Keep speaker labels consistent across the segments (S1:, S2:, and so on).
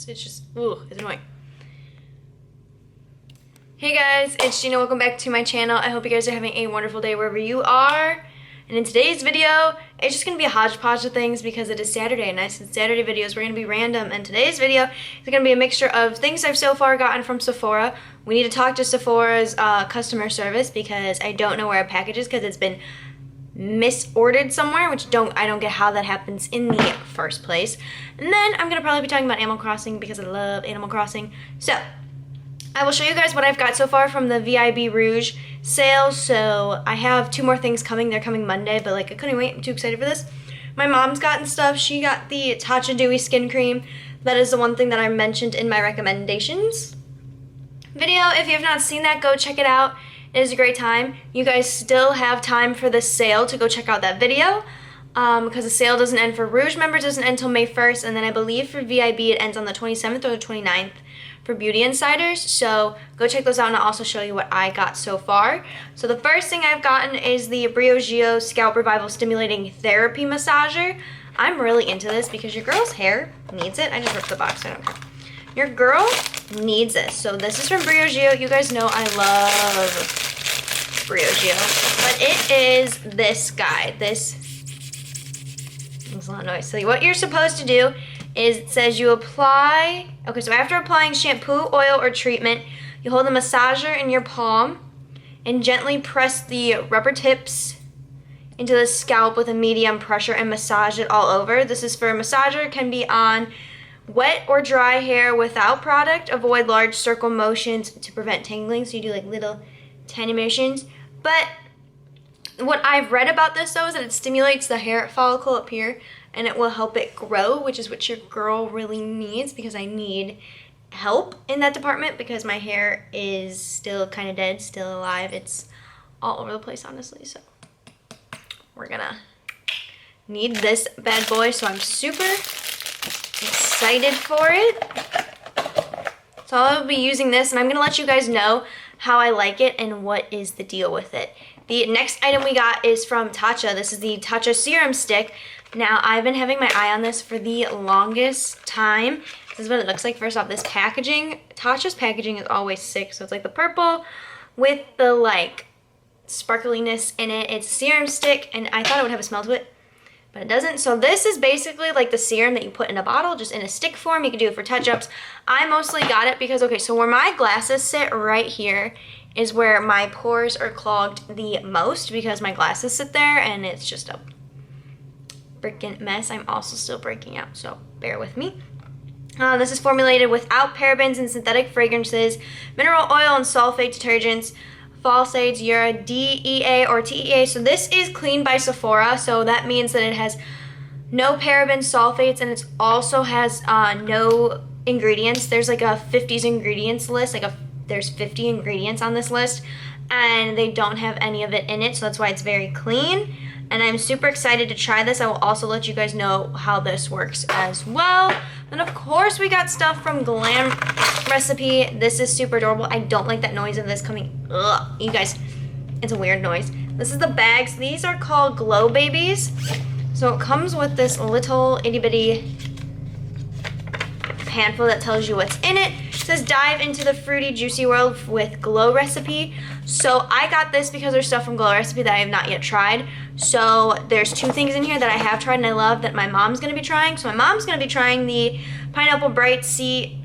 S1: It's just, ooh, it's annoying. Hey guys, it's Gina. Welcome back to my channel. I hope you guys are having a wonderful day wherever you are. And in today's video, it's just going to be a hodgepodge of things because it is Saturday, and I said Saturday videos were going to be random. And today's video is going to be a mixture of things I've so far gotten from Sephora. We need to talk to Sephora's customer service because I don't know where a package is because it's been misordered somewhere, which I don't get how that happens in the first place. And then I'm gonna probably be talking about Animal Crossing because I love Animal Crossing. So I will show you guys what I've got so far from the VIB Rouge sale. So I have 2 more things coming. They're coming Monday, but like I couldn't wait. I'm too excited for this. My mom's gotten stuff. She got the Tatcha Dewy Skin Cream. That is the one thing that I mentioned in my recommendations video. If you have not seen that, go check it out. It is a great time. You guys still have time for the sale to go check out that video because the sale doesn't end for Rouge members, doesn't end until May 1st, and then I believe for VIB it ends on the 27th or the 29th for Beauty Insiders. So go check those out, and I'll also show you what I got so far. So the first thing I've gotten is the Brio Scalp Revival Stimulating Therapy Massager. I'm really into this because your girl's hair needs it. I just ripped the box, I don't care. Your girl needs this. So this is from Brio. You guys know I love Brio, but it is this guy. This makes a lot of noise. So what you're supposed to do is it says you apply, okay, so after applying shampoo, oil, or treatment, you hold the massager in your palm and gently press the rubber tips into the scalp with a medium pressure and massage it all over. This is for a massager. It can be on wet or dry hair without product. Avoid large circle motions to prevent tangling. So you do like little tiny motions. But what I've read about this though is that it stimulates the hair follicle up here and it will help it grow, which is what your girl really needs because I need help in that department because my hair is still kind of dead, still alive. It's all over the place, honestly. So we're gonna need this bad boy. So I'm super excited for it. So I'll be using this and I'm gonna let you guys know how I like it and what is the deal with it. The next item we got is from Tatcha. This is the Tatcha Serum Stick. Now I've been having my eye on this for the longest time. This is what it looks like. First off, this packaging, Tatcha's packaging is always sick. So it's like the purple with the like sparkliness in it. It's a serum stick and I thought it would have a smell to it, but it doesn't. So this is basically like the serum that you put in a bottle, just in a stick form. You can do it for touch-ups. I mostly got it because, okay, so where my glasses sit right here is where my pores are clogged the most because my glasses sit there and it's just a freaking mess. I'm also still breaking out, so bear with me. This is formulated without parabens and synthetic fragrances, mineral oil and sulfate detergents, falsifieds, urea, DEA or TEA. So this is clean by Sephora, so that means that it has no parabens, sulfates, and it also has no ingredients. There's like a 50s ingredients list, there's 50 ingredients on this list, and they don't have any of it in it, so that's why it's very clean. And I'm super excited to try this. I will also let you guys know how this works as well. And of course we got stuff from Glam Recipe. This is super adorable. I don't like that noise of this coming. Ugh, you guys, it's a weird noise. This is the bags. These are called Glow Babies. So it comes with this little itty bitty handful that tells you what's in it. It says dive into the fruity juicy world with Glow Recipe. So I got this because there's stuff from Glow Recipe that I have not yet tried. So there's 2 things in here that I have tried and I love that my mom's gonna be trying. So my mom's gonna be trying the Pineapple Sea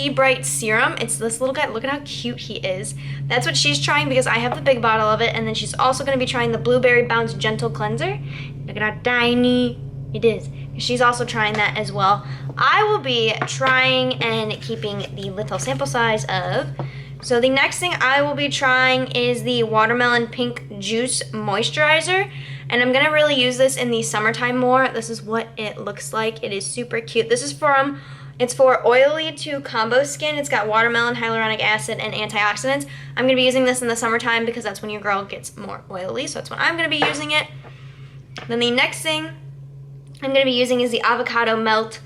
S1: Bright Serum. It's this little guy. Look at how cute he is. That's what she's trying because I have the big bottle of it. And then she's also going to be trying the Blueberry Bounce Gentle Cleanser. Look at how tiny it is. She's also trying that as well. I will be trying and keeping the little sample size of. So the next thing I will be trying is the Watermelon Pink Juice Moisturizer. And I'm going to really use this in the summertime more. This is what it looks like. It is super cute. This is it's for oily to combo skin. It's got watermelon, hyaluronic acid, and antioxidants. I'm going to be using this in the summertime because that's when your girl gets more oily. So that's when I'm going to be using it. Then the next thing I'm going to be using is the Avocado Melt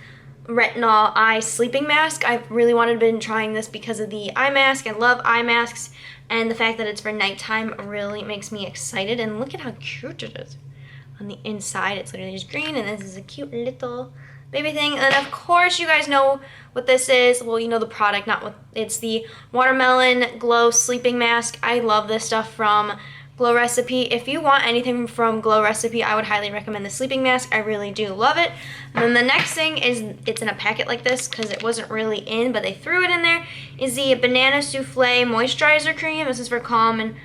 S1: Retinol Eye Sleeping Mask. I've really been trying this because of the eye mask. I love eye masks. And the fact that it's for nighttime really makes me excited. And look at how cute it is. on the inside. It's literally just green, and this is a cute little baby thing. And of course, you guys know what this is. Well, you know the product, not what it's the Watermelon Glow Sleeping Mask. I love this stuff from Glow Recipe. If you want anything from Glow Recipe, I would highly recommend the sleeping mask. I really do love it. And then the next thing is, it's in a packet like this because it wasn't really in, but they threw it in there, is the Banana Souffle Moisturizer Cream. This is for calm and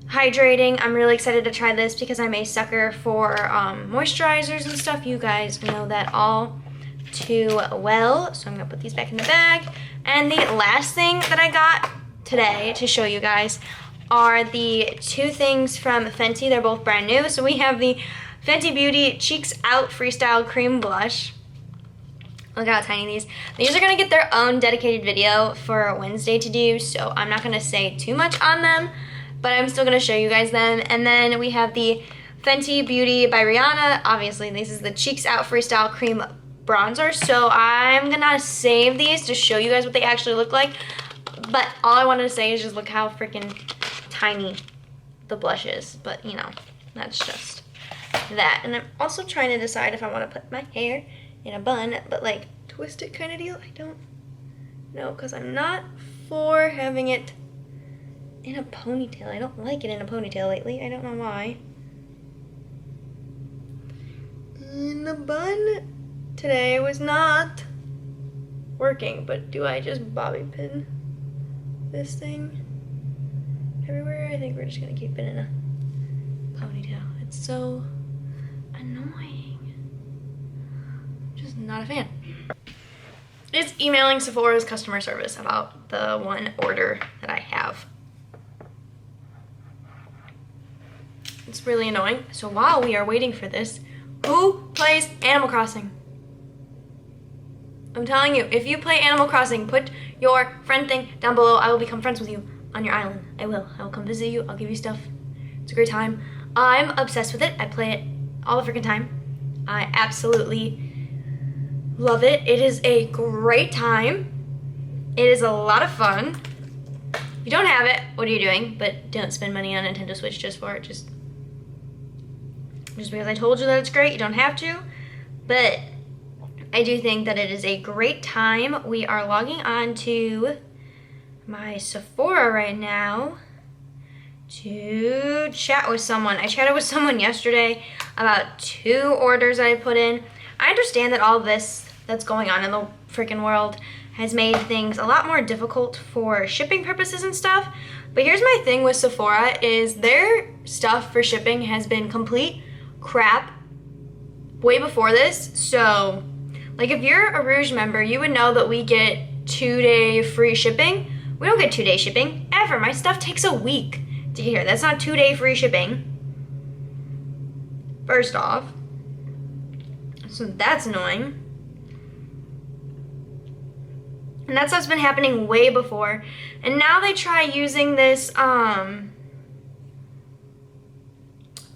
S1: hydrating. I'm really excited to try this because I'm a sucker for moisturizers and stuff. You guys know that all too well. So I'm gonna put these back in the bag. And the last thing that I got today to show you guys are the two things from Venti. They're both brand new. So we have the Fenty Beauty Cheeks Out Freestyle Cream Blush. Look how tiny these are gonna get their own dedicated video for Wednesday to do, so I'm not gonna say too much on them, but I'm still gonna show you guys them. And then we have the Fenty Beauty by Rihanna. Obviously, this is the Cheeks Out Freestyle Cream Bronzer, so I'm gonna save these to show you guys what they actually look like. But all I wanted to say is just look how freaking tiny the blush is. But, you know, that's just that. And I'm also trying to decide if I want to put my hair in a bun, but like twist it kind of deal. I don't know, because I'm not for having it in a ponytail. I don't like it in a ponytail lately. I don't know why. In a bun today was not working, but do I just bobby pin this thing everywhere? I think we're just gonna keep it in a ponytail. It's so annoying. I'm just not a fan. It's emailing Sephora's customer service about the one order that I have. It's really annoying. So while we are waiting for this, who plays Animal Crossing? I'm telling you, if you play Animal Crossing, put your friend thing down below. I will become friends with you on your island. I will come visit you. I'll give you stuff. It's a great time. I'm obsessed with it. I play it all the freaking time. I absolutely love it. It is a great time. It is a lot of fun. If you don't have it, what are you doing? But don't spend money on Nintendo Switch just for it. Just because I told you that it's great, you don't have to. But I do think that it is a great time. We are logging on to my Sephora right now to chat with someone. I chatted with someone yesterday about 2 orders I put in. I understand that all this that's going on in the freaking world has made things a lot more difficult for shipping purposes and stuff. But here's my thing with Sephora is their stuff for shipping has been complete crap way before this. So like if you're a Rouge member, you would know that we get 2-day free shipping. We don't get 2-day shipping ever. My stuff takes a week to get here. That's not 2-day free shipping. First off. So that's annoying. And that stuff's been happening way before. And now they try using this,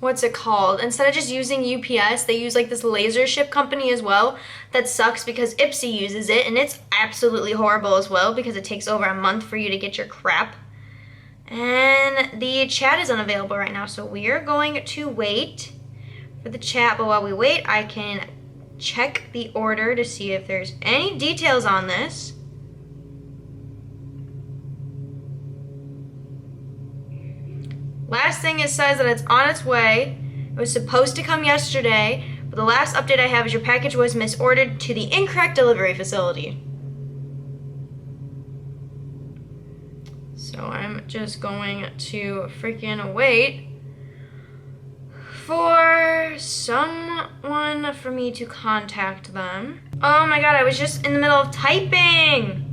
S1: what's it called? Instead of just using UPS, they use like this laser ship company as well. That sucks because Ipsy uses it, and it's absolutely horrible as well because it takes over a month for you to get your crap. And the chat is unavailable right now, so we are going to wait for the chat. But while we wait, I can check the order to see if there's any details on this. Last thing it says that it's on its way. It was supposed to come yesterday, but the last update I have is your package was misordered to the incorrect delivery facility. So I'm just going to freaking wait for someone for me to contact them. Oh my god, I was just in the middle of typing.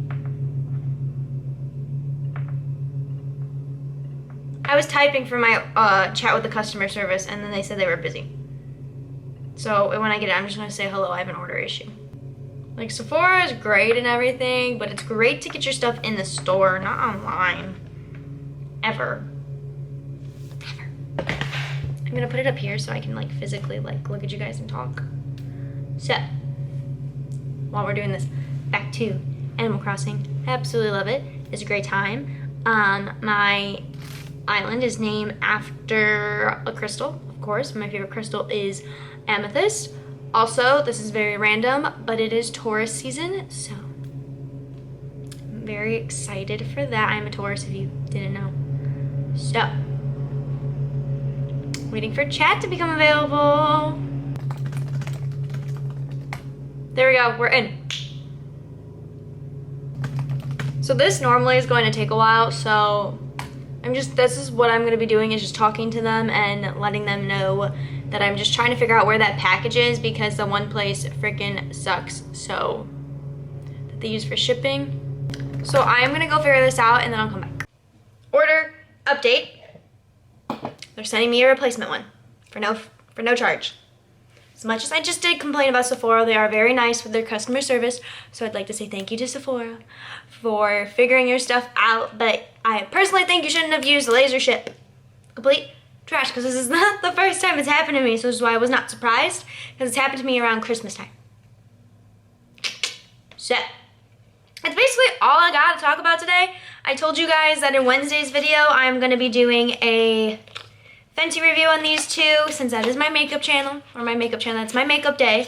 S1: I was typing for my chat with the customer service, and then they said they were busy. So when I get it, I'm just gonna say, hello, I have an order issue. Like, Sephora is great and everything, but it's great to get your stuff in the store, not online. Ever. Ever. I'm gonna put it up here so I can like physically like look at you guys and talk. So, while we're doing this, back to Animal Crossing. I absolutely love it. It's a great time. My island is named after a crystal, of course. My favorite crystal is amethyst. Also, this is very random, but it is Taurus season, so I'm very excited for that. I'm a Taurus, if you didn't know. So, waiting for chat to become available. There we go, we're in. So this normally is going to take a while, so this is what I'm going to be doing, is just talking to them and letting them know that I'm just trying to figure out where that package is, because the one place freaking sucks, so that they use for shipping. So I am going to go figure this out and then I'll come back. Order update. They're sending me a replacement one for no charge. As much as I just did complain about Sephora, they are very nice with their customer service, so I'd like to say thank you to Sephora for figuring your stuff out, but I personally think you shouldn't have used laser ship. Complete trash, because this is not the first time it's happened to me, so this is why I was not surprised, because it's happened to me around Christmas time. So, that's basically all I got to talk about today. I told you guys that in Wednesday's video, I'm going to be doing a Venti review on these two, since that is my makeup channel, that's my makeup day.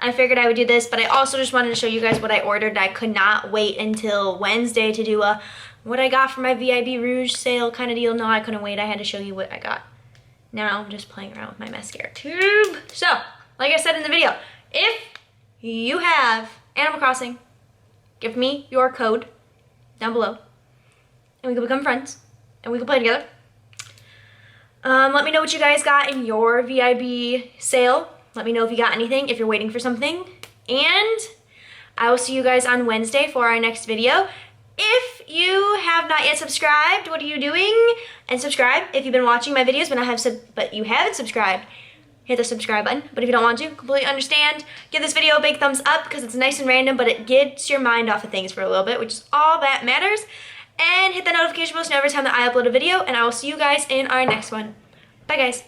S1: I figured I would do this, but I also just wanted to show you guys what I ordered. I could not wait until Wednesday to do a what I got for my VIB Rouge sale kind of deal. No, I couldn't wait. I had to show you what I got. Now I'm just playing around with my mascara tube. So, like I said in the video, if you have Animal Crossing, give me your code down below, and we can become friends, and we can play together. Let me know what you guys got in your VIB sale. Let me know if you got anything, if you're waiting for something. And I will see you guys on Wednesday for our next video. If you have not yet subscribed, what are you doing? And subscribe if you've been watching my videos but you haven't subscribed. Hit the subscribe button. But if you don't want to, completely understand. Give this video a big thumbs up because it's nice and random, but it gets your mind off of things for a little bit, which is all that matters. And hit the notification bell so every time that I upload a video, and I will see you guys in our next one. Bye, guys.